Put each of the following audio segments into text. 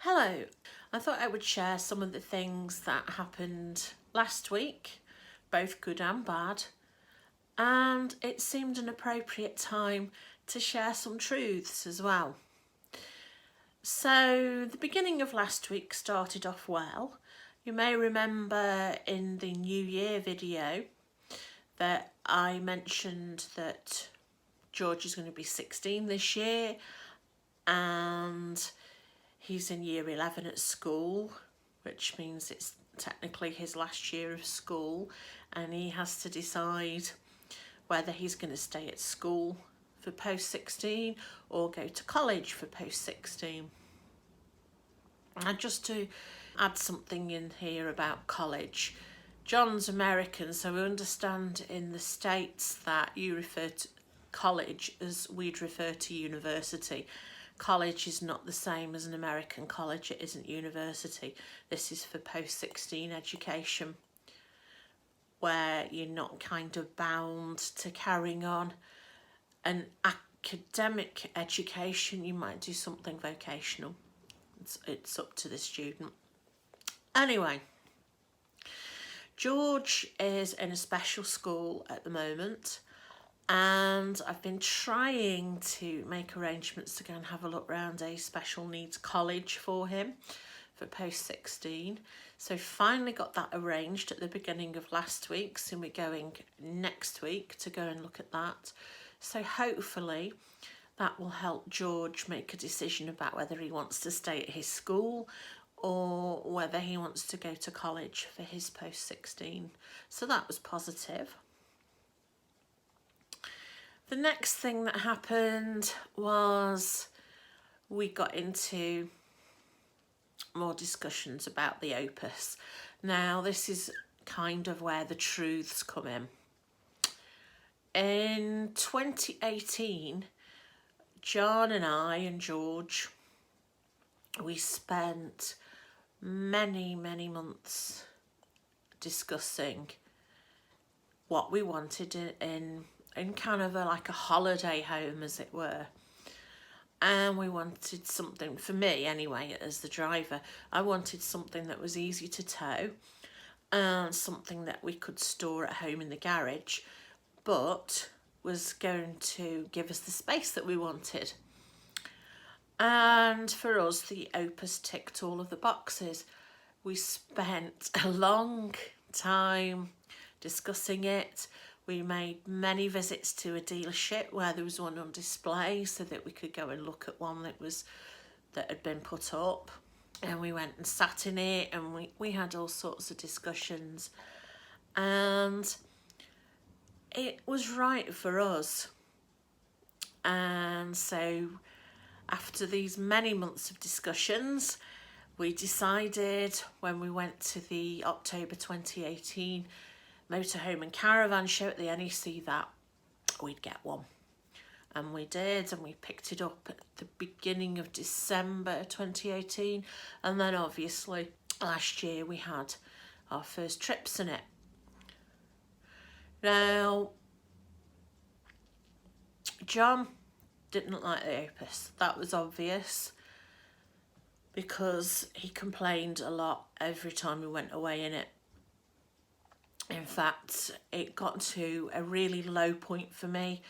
Hello, I thought I would share some of the things that happened last week, both good and bad, and it seemed an appropriate time to share some truths as well. So the beginning of last week started off well. You may remember in the New Year video that I mentioned that George is going to be 16 this year and he's in year 11 at school, which means it's technically his last year of school, and he has to decide whether he's going to stay at school for post-16 or go to college for post-16. And just to add something in here about college, John's American, so we understand in the States that you refer to college as we'd refer to university. College is not the same as an American college, it isn't university. This is for post-16 education, where you're not kind of bound to carrying on an academic education. You might do something vocational. It's up to the student. Anyway, George is in a special school at the moment, and I've been trying to make arrangements to go and have a look around a special needs college for him for post-16. So finally got that arranged at the beginning of last week, so we're going next week to go and look at that. So hopefully that will help George make a decision about whether he wants to stay at his school or whether he wants to go to college for his post-16. So that was positive. The next thing that happened was we got into more discussions about the Opus. Now, this is kind of where the truths come in. In 2018, John and I and George, we spent many months discussing what we wanted in kind of like a holiday home, as it were. And we wanted something, for me anyway, as the driver, I wanted something that was easy to tow and something that we could store at home in the garage, but was going to give us the space that we wanted. And for us, the Opus ticked all of the boxes. We spent a long time discussing it. We made many visits to a dealership where there was one on display so that we could go and look at one that had been put up. And we went and sat in it, and we had all sorts of discussions. And it was right for us. And so after these many months of discussions, we decided when we went to the October 2018 motorhome and caravan show at the NEC that we'd get one. And we did, and we picked it up at the beginning of December 2018. And then obviously last year we had our first trips in it. Now, John didn't like the Opus. That was obvious, because he complained a lot every time we went away in it. In fact, it got to a really low point for me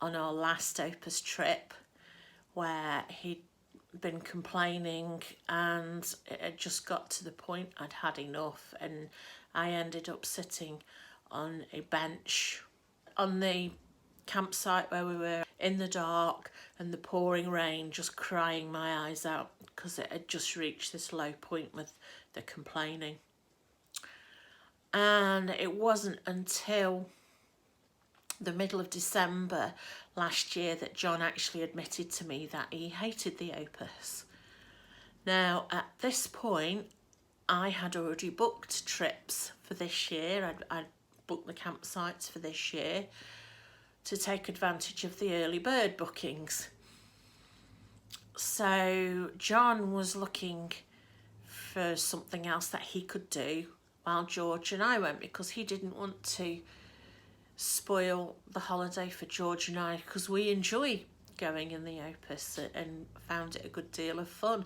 on our last Opus trip, where he'd been complaining, and it had just got to the point I'd had enough, and I ended up sitting on a bench on the campsite where we were in the dark and the pouring rain, just crying my eyes out because it had just reached this low point with the complaining. And it wasn't until the middle of December last year that John actually admitted to me that he hated the Opus. Now, at this point, I had already booked trips for this year. I'd booked the campsites for this year to take advantage of the early bird bookings. So John was looking for something else that he could do while George and I went, because he didn't want to spoil the holiday for George and I, because we enjoy going in the Opus and found it a good deal of fun.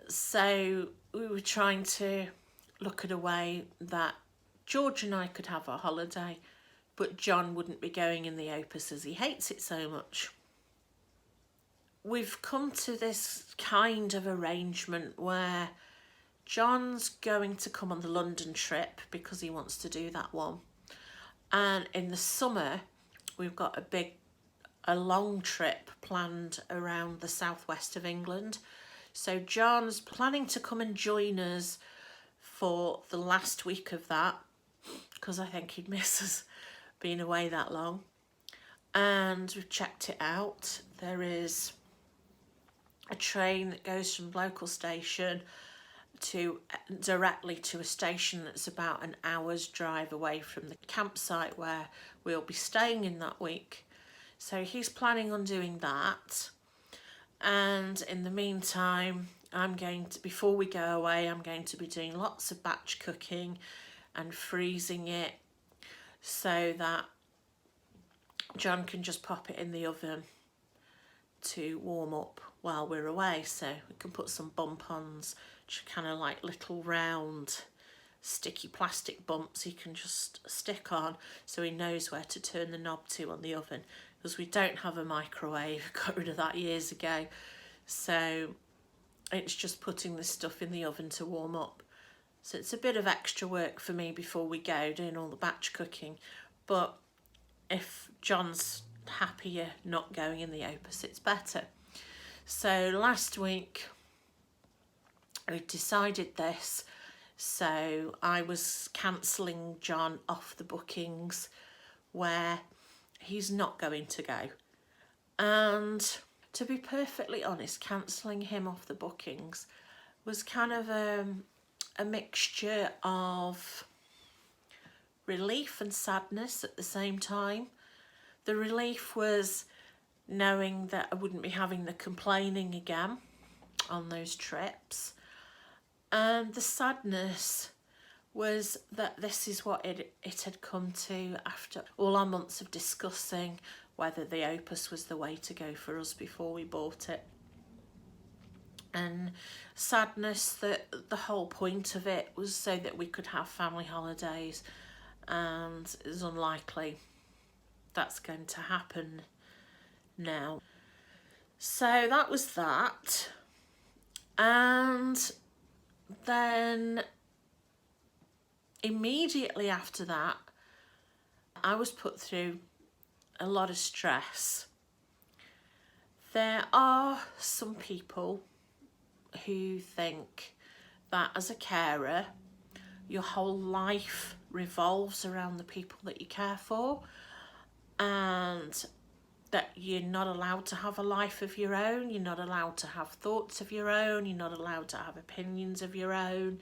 So we were trying to look at a way that George and I could have our holiday, but John wouldn't be going in the Opus as he hates it so much. We've come to this kind of arrangement where John's going to come on the London trip because he wants to do that one. And in the summer, we've got a long trip planned around the southwest of England. So John's planning to come and join us for the last week of that, because I think he'd miss us being away that long. And we've checked it out. There is a train that goes from the local station directly to a station that's about an hour's drive away from the campsite where we'll be staying in that week. So he's planning on doing that. And in the meantime, before we go away, I'm going to be doing lots of batch cooking and freezing it so that John can just pop it in the oven to warm up while we're away. So we can put some bump-ons, which are kind of like little round sticky plastic bumps he can just stick on so he knows where to turn the knob to on the oven, because we don't have a microwave, got rid of that years ago. So it's just putting this stuff in the oven to warm up. So it's a bit of extra work for me before we go, doing all the batch cooking. But if John's happier not going in the Opus, it's better. So last week we decided this. So I was cancelling John off the bookings where he's not going to go. And to be perfectly honest, cancelling him off the bookings was kind of a mixture of relief and sadness at the same time. The relief was knowing that I wouldn't be having the complaining again on those trips. And the sadness was that this is what it had come to after all our months of discussing whether the Opus was the way to go for us before we bought it. And sadness that the whole point of it was so that we could have family holidays, and it's unlikely that's going to happen now. So that was that. And then immediately after that, I was put through a lot of stress. There are some people who think that as a carer, your whole life revolves around the people that you care for, and that you're not allowed to have a life of your own, you're not allowed to have thoughts of your own, you're not allowed to have opinions of your own,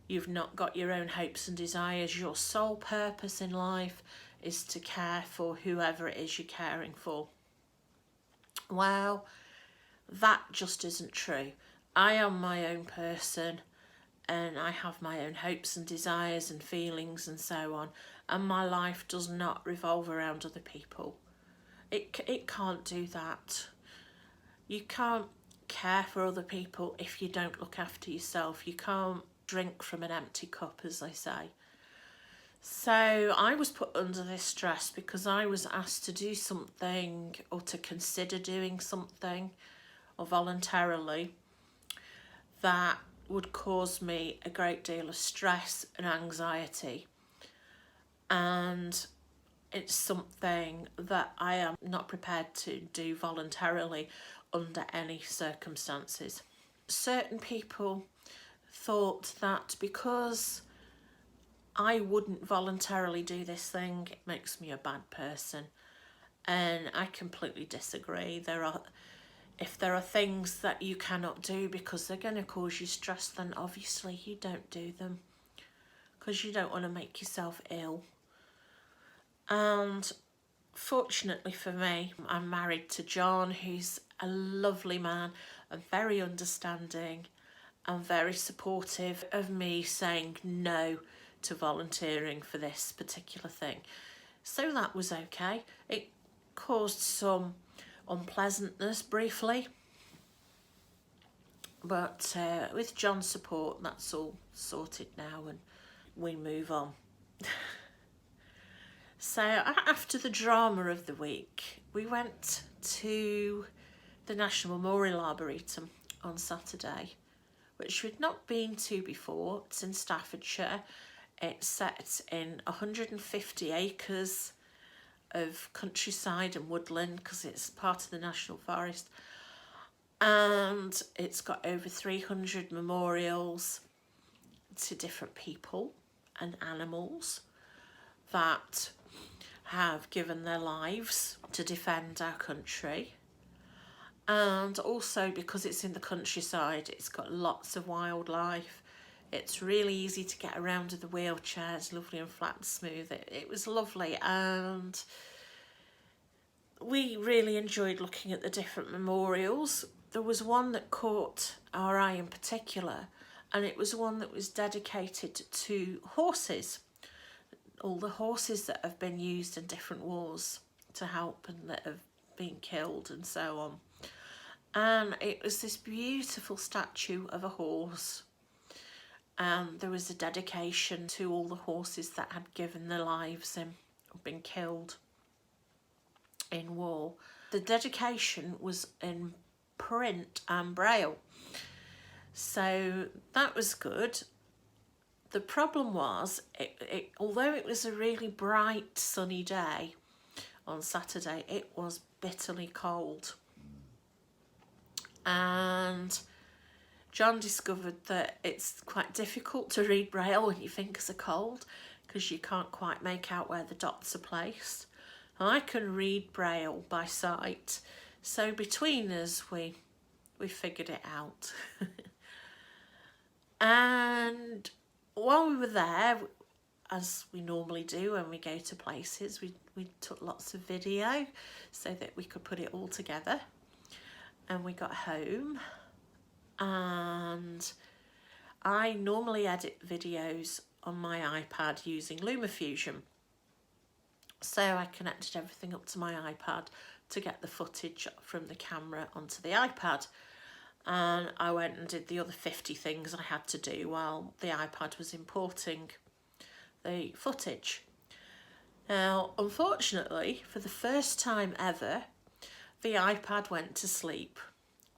you've not got your own hopes and desires, your sole purpose in life is to care for whoever it is you're caring for. Well, that just isn't true. I am my own person and I have my own hopes and desires and feelings and so on, and my life does not revolve around other people. It can't do that. You can't care for other people if you don't look after yourself. You can't drink from an empty cup, as they say. So I was put under this stress because I was asked to do something, or to consider doing something, or voluntarily, that would cause me a great deal of stress and anxiety. And it's something that I am not prepared to do voluntarily under any circumstances. Certain people thought that because I wouldn't voluntarily do this thing, it makes me a bad person. And I completely disagree. If there are things that you cannot do because they're going to cause you stress, then obviously you don't do them, because you don't want to make yourself ill. And fortunately for me, I'm married to John, who's a lovely man and very understanding and very supportive of me saying no to volunteering for this particular thing. So that was okay. It caused some unpleasantness briefly, But with John's support, that's all sorted now and we move on. So after the drama of the week, we went to the National Memorial Arboretum on Saturday, which we'd not been to before. It's in Staffordshire. It's set in 150 acres of countryside and woodland because it's part of the National Forest. And it's got over 300 memorials to different people and animals that have given their lives to defend our country. And also because it's in the countryside, it's got lots of wildlife. It's really easy to get around with the wheelchair. It's lovely and flat and smooth. It was lovely, and we really enjoyed looking at the different memorials. There was one that caught our eye in particular, and it was one that was dedicated to horses. All the horses that have been used in different wars to help and that have been killed and so on. And it was this beautiful statue of a horse. And there was a dedication to all the horses that had given their lives and been killed in war. The dedication was in print and braille. So that was good. The problem was, although it was a really bright sunny day on Saturday, it was bitterly cold. And John discovered that it's quite difficult to read braille when your fingers are cold because you can't quite make out where the dots are placed. I can read braille by sight, so between us we figured it out. And while we were there, as we normally do when we go to places, we took lots of video so that we could put it all together. And we got home, and I normally edit videos on my iPad using LumaFusion. So I connected everything up to my iPad to get the footage from the camera onto the iPad. And I went and did the other 50 things I had to do while the iPad was importing the footage. Now, unfortunately, for the first time ever, the iPad went to sleep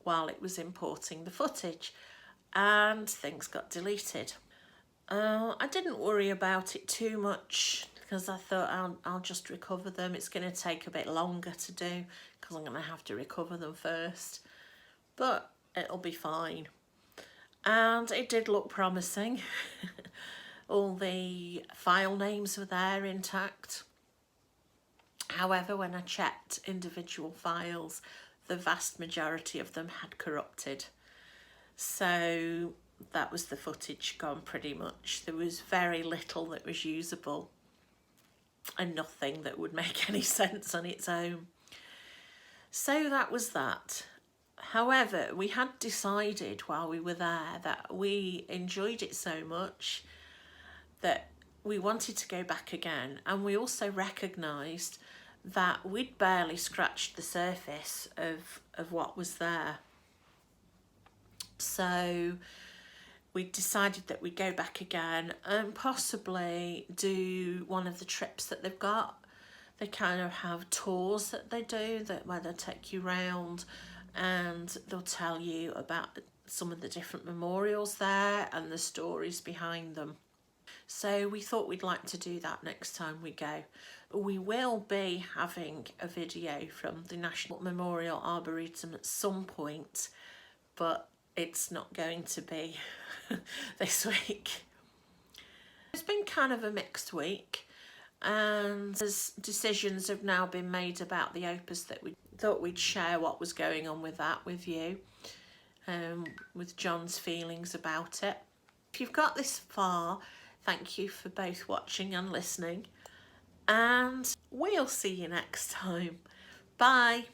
while it was importing the footage and things got deleted. I didn't worry about it too much because I thought I'll just recover them. It's going to take a bit longer to do because I'm going to have to recover them first. But it'll be fine. And it did look promising. All the file names were there intact. However, when I checked individual files, the vast majority of them had corrupted. So that was the footage gone pretty much. There was very little that was usable and nothing that would make any sense on its own. So that was that. However, we had decided while we were there that we enjoyed it so much that we wanted to go back again, and we also recognised that we'd barely scratched the surface of what was there. So we decided that we'd go back again and possibly do one of the trips that they've got. They kind of have tours that they do where they'll take you round and they'll tell you about some of the different memorials there and the stories behind them. So we thought we'd like to do that next time we go. We will be having a video from the National Memorial Arboretum at some point, but it's not going to be this week. It's been kind of a mixed week, and as decisions have now been made about the Opus, that we thought we'd share what was going on with that with you, with John's feelings about it. If you've got this far, thank you for both watching and listening, and we'll see you next time. Bye.